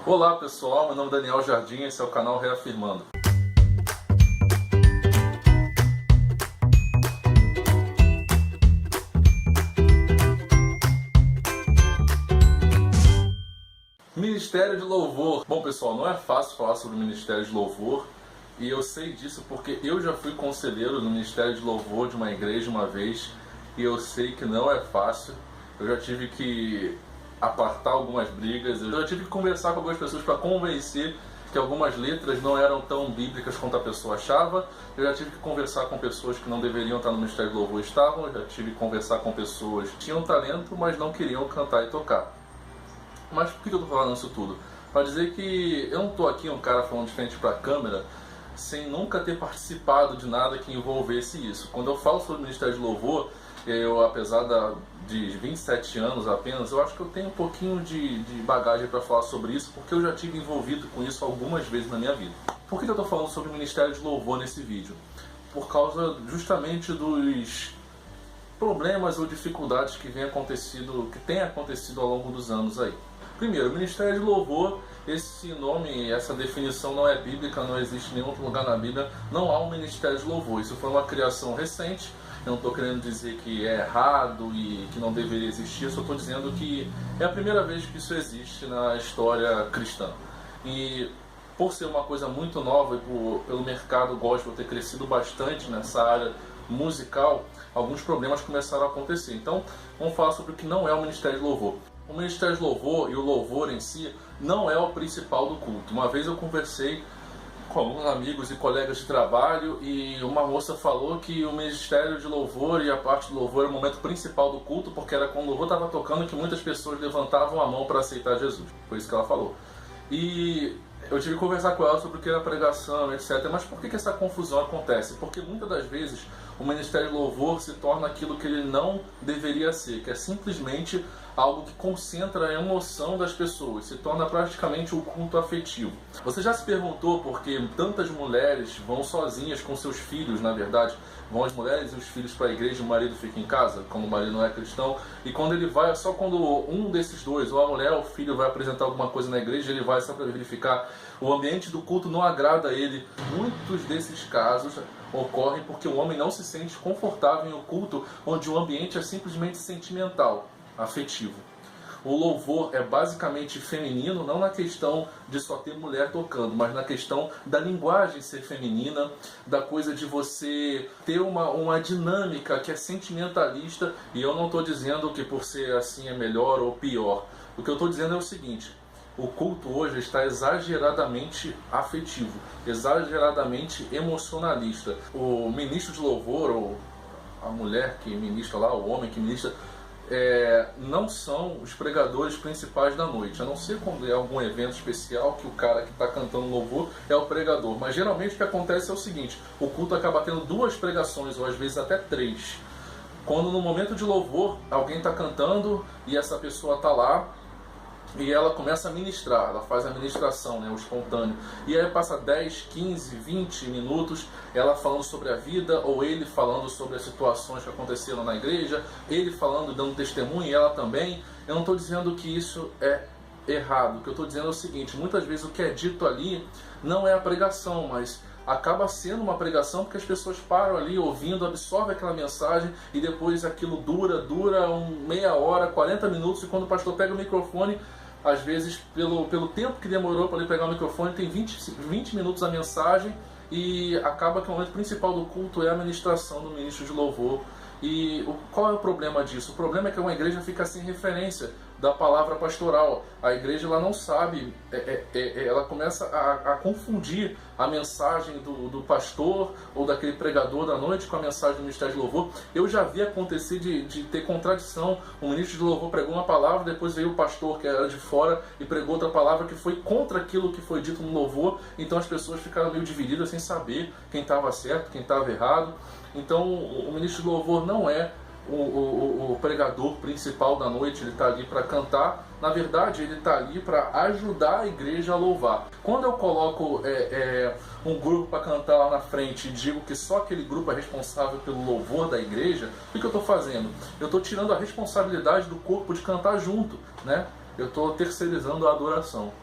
Olá pessoal, meu nome é Daniel Jardim, esse é o canal Reafirmando. Ministério de Louvor. Bom pessoal, não é fácil falar sobre o Ministério de Louvor e eu sei disso porque eu já fui conselheiro no Ministério de Louvor de uma igreja uma vez e eu sei que não é fácil. Eu já tive que apartar algumas brigas, eu já tive que conversar com algumas pessoas para convencer que algumas letras não eram tão bíblicas quanto a pessoa achava. Eu já tive que conversar com pessoas que não deveriam estar no Ministério de Louvor estavam. Eu já tive que conversar com pessoas que tinham talento, mas não queriam cantar e tocar. Mas por que eu estou falando isso tudo? Para dizer que eu não estou aqui um cara falando de frente para a câmera sem nunca ter participado de nada que envolvesse isso. Quando eu falo sobre o Ministério de Louvor, eu, apesar de 27 anos apenas, eu acho que eu tenho um pouquinho de bagagem para falar sobre isso, porque eu já tive envolvido com isso algumas vezes na minha vida. Por que eu estou falando sobre o Ministério de Louvor nesse vídeo? Por causa justamente dos problemas ou dificuldades que têm acontecido ao longo dos anos aí. Primeiro, o Ministério de Louvor, esse nome, essa definição não é bíblica, não existe em nenhum outro lugar na Bíblia, não há um Ministério de Louvor. Isso foi uma criação recente, eu não estou querendo dizer que é errado e que não deveria existir, eu só estou dizendo que é a primeira vez que isso existe na história cristã. E por ser uma coisa muito nova e pelo mercado gospel ter crescido bastante nessa área musical, alguns problemas começaram a acontecer. Então, vamos falar sobre o que não é o Ministério de Louvor. O Ministério de Louvor e o louvor em si não é o principal do culto. Uma vez eu conversei com alguns amigos e colegas de trabalho e uma moça falou que o Ministério de Louvor e a parte do louvor era o momento principal do culto, porque era quando o louvor estava tocando que muitas pessoas levantavam a mão para aceitar Jesus. Foi isso que ela falou. E eu tive que conversar com ela sobre o que era pregação, etc. Mas por que essa confusão acontece? Porque muitas das vezes o Ministério de Louvor se torna aquilo que ele não deveria ser, que é simplesmente algo que concentra a emoção das pessoas, se torna praticamente um culto afetivo. Você já se perguntou por que tantas mulheres vão sozinhas com seus filhos, na verdade, vão as mulheres e os filhos para a igreja e o marido fica em casa, como o marido não é cristão, e quando ele vai, só quando um desses dois, ou a mulher ou o filho, vai apresentar alguma coisa na igreja, ele vai só para verificar, o ambiente do culto não agrada a ele. Muitos desses casos ocorrem porque o homem não se sente confortável em um culto onde o ambiente é simplesmente sentimental, afetivo. O louvor é basicamente feminino, não na questão de só ter mulher tocando, mas na questão da linguagem ser feminina, da coisa de você ter uma dinâmica que é sentimentalista, e eu não estou dizendo que por ser assim é melhor ou pior. O que eu estou dizendo é o seguinte: o culto hoje está exageradamente afetivo, exageradamente emocionalista. O ministro de louvor, ou a mulher que ministra lá, o homem que ministra, não são os pregadores principais da noite, a não ser quando é algum evento especial que o cara que está cantando louvor é o pregador. Mas geralmente o que acontece é o seguinte: o culto acaba tendo duas pregações, ou às vezes até três. Quando no momento de louvor alguém está cantando e essa pessoa está lá e ela começa a ministrar, ela faz a ministração, o espontâneo. E aí passa 10, 15, 20 minutos ela falando sobre a vida, ou ele falando sobre as situações que aconteceram na igreja, ele falando, dando testemunho, e ela também. Eu não estou dizendo que isso é errado. O que eu estou dizendo é o seguinte: muitas vezes o que é dito ali não é a pregação, mas acaba sendo uma pregação porque as pessoas param ali ouvindo, absorvem aquela mensagem e depois aquilo dura meia hora, 40 minutos, e quando o pastor pega o microfone, às vezes pelo tempo que demorou para ele pegar o microfone, tem 20 minutos a mensagem, e acaba que o momento principal do culto é a ministração do ministro de louvor. E qual é o problema disso? O problema é que uma igreja fica sem referência da palavra pastoral. A igreja ela não sabe, ela começa a confundir a mensagem do pastor ou daquele pregador da noite com a mensagem do Ministério de Louvor. Eu já vi acontecer de ter contradição. O ministro de louvor pregou uma palavra, depois veio o pastor que era de fora e pregou outra palavra que foi contra aquilo que foi dito no louvor. Então as pessoas ficaram meio divididas sem saber quem estava certo, quem estava errado. Então o ministro de louvor não é o pregador principal da noite, ele está ali para cantar. Na verdade, ele está ali para ajudar a igreja a louvar. Quando eu coloco um grupo para cantar lá na frente e digo que só aquele grupo é responsável pelo louvor da igreja, o que eu estou fazendo? Eu estou tirando a responsabilidade do corpo de cantar junto, né? Eu estou terceirizando a adoração.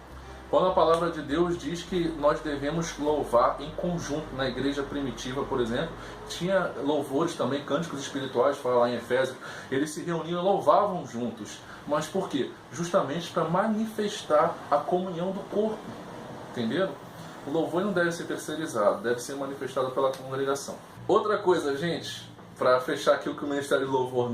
Quando a palavra de Deus diz que nós devemos louvar em conjunto, na igreja primitiva, por exemplo, tinha louvores também, cânticos espirituais, fala lá em Efésios, eles se reuniam e louvavam juntos. Mas por quê? Justamente para manifestar a comunhão do corpo, entenderam? O louvor não deve ser terceirizado, deve ser manifestado pela congregação. Outra coisa, gente, para fechar aqui o que o Ministério de Louvor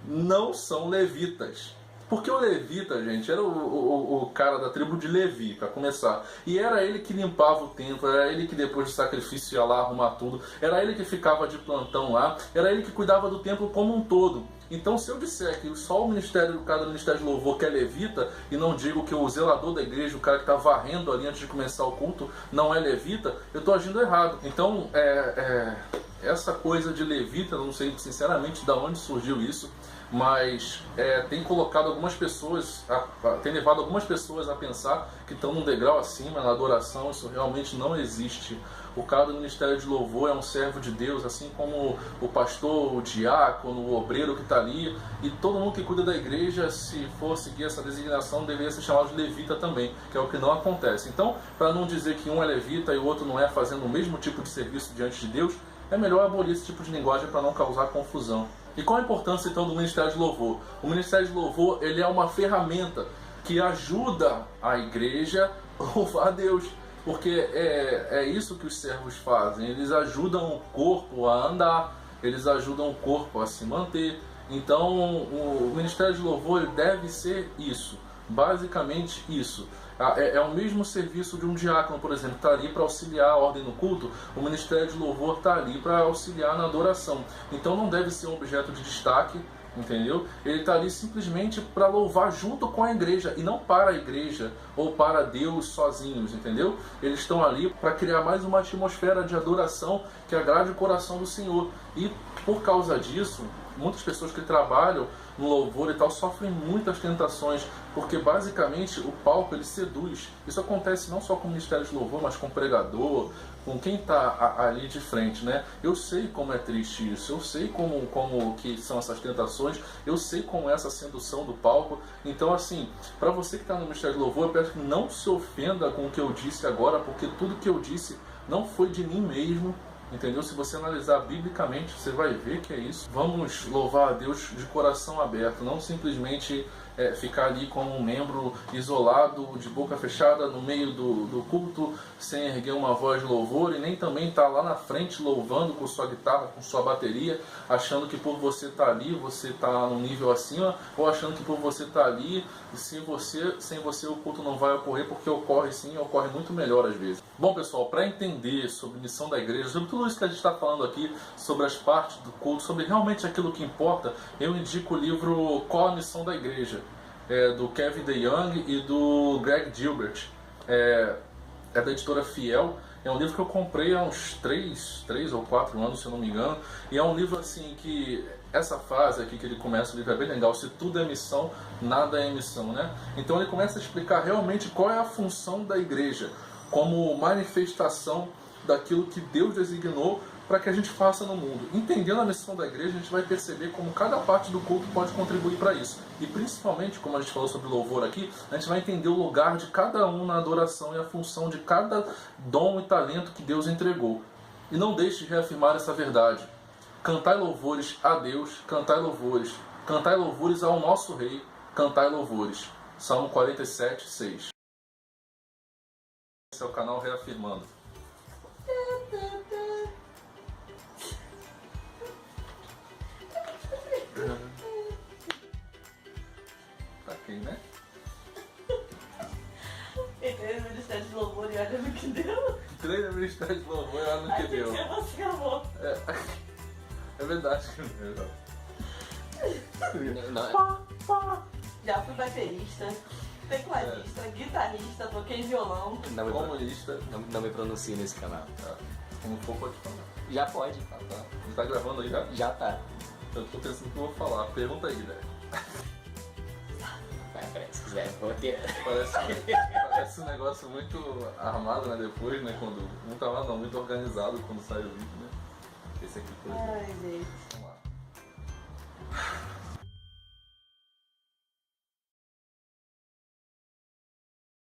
não são levitas. Porque o levita, gente, era o cara da tribo de Levi, para começar. E era ele que limpava o templo, era ele que depois do sacrifício ia lá arrumar tudo, era ele que ficava de plantão lá, era ele que cuidava do templo como um todo. Então, se eu disser que só o cara do Ministério de Louvor que é levita, e não digo que o zelador da igreja, o cara que está varrendo ali antes de começar o culto, não é levita, eu estou agindo errado. Então, essa coisa de levita, não sei sinceramente de onde surgiu isso, mas tem colocado algumas pessoas, tem levado algumas pessoas a pensar que estão num degrau acima na adoração. Isso realmente não existe. O cara do Ministério de Louvor é um servo de Deus, assim como o pastor, o diácono, o obreiro que está ali, e todo mundo que cuida da igreja, se for seguir essa designação, deveria ser chamado de levita também, que é o que não acontece. Então, para não dizer que um é levita e o outro não é, fazendo o mesmo tipo de serviço diante de Deus, é melhor abolir esse tipo de linguagem para não causar confusão. E qual a importância então do Ministério de Louvor? O Ministério de Louvor, ele é uma ferramenta que ajuda a igreja a louvar a Deus, porque é isso que os servos fazem. Eles ajudam o corpo a andar, eles ajudam o corpo a se manter. Então o Ministério de Louvor ele deve ser isso, basicamente isso. É o mesmo serviço de um diácono, por exemplo, está ali para auxiliar a ordem no culto. O Ministério de Louvor está ali para auxiliar na adoração. Então não deve ser um objeto de destaque, entendeu? Ele está ali simplesmente para louvar junto com a igreja, e não para a igreja ou para Deus sozinhos, entendeu? Eles estão ali para criar mais uma atmosfera de adoração que agrade o coração do Senhor. E por causa disso, muitas pessoas que trabalham no louvor e tal sofrem muitas tentações, porque basicamente o palco ele seduz. Isso acontece não só com o Ministério de Louvor, mas com o pregador, com quem está ali de frente, né? Eu sei como é triste isso, eu sei como que são essas tentações, eu sei como é essa sedução do palco. Então, assim, para você que está no Ministério de Louvor, eu peço que não se ofenda com o que eu disse agora, porque tudo que eu disse não foi de mim mesmo, entendeu? Se você analisar biblicamente, você vai ver que é isso. Vamos louvar a Deus de coração aberto, não simplesmente ficar ali como um membro isolado, de boca fechada, no meio do culto, sem erguer uma voz de louvor, e nem também estar lá na frente louvando com sua guitarra, com sua bateria, achando que por você estar ali, você está num nível acima, ou achando que por você estar ali, sem você o culto não vai ocorrer, porque ocorre sim, ocorre muito melhor às vezes. Bom, pessoal, para entender sobre missão da igreja, sobre tudo isso que a gente está falando aqui, sobre as partes do culto, sobre realmente aquilo que importa, eu indico o livro Qual a Missão da Igreja, do Kevin DeYoung e do Greg Gilbert. É da editora Fiel. É um livro que eu comprei há uns 3 ou 4 anos, se eu não me engano. E é um livro assim que essa frase aqui que ele começa, o livro é bem legal: se tudo é missão, nada é missão, né? Então ele começa a explicar realmente qual é a função da igreja, como manifestação daquilo que Deus designou para que a gente faça no mundo. Entendendo a missão da igreja, a gente vai perceber como cada parte do culto pode contribuir para isso. E principalmente, como a gente falou sobre louvor aqui, a gente vai entender o lugar de cada um na adoração e a função de cada dom e talento que Deus entregou. E não deixe de reafirmar essa verdade. Cantai louvores a Deus, cantai louvores ao nosso Rei, cantai louvores. Salmo 47, 6. Esse é o canal Reafirmando. Tá aqui, né? Entrei no Ministério de Louvor e olha no que deu. Entrei no Ministério de Louvor e olha no que deu. Você acabou. É verdade. Já fui baterista, tecladista, guitarrista, toquei violão. Comunista. Não me pronuncie nesse canal. Tá. Como for, pode falar. Já pode. Ah, tá. Você tá gravando aí já? Já tá. Eu tô pensando que eu vou falar. Pergunta aí, velho. Vai, se quiser, vou ter. Parece um negócio muito armado, né? Depois, né? Muito armado não, muito organizado quando sai o vídeo, né? Esse aqui, por exemplo. Ai, gente.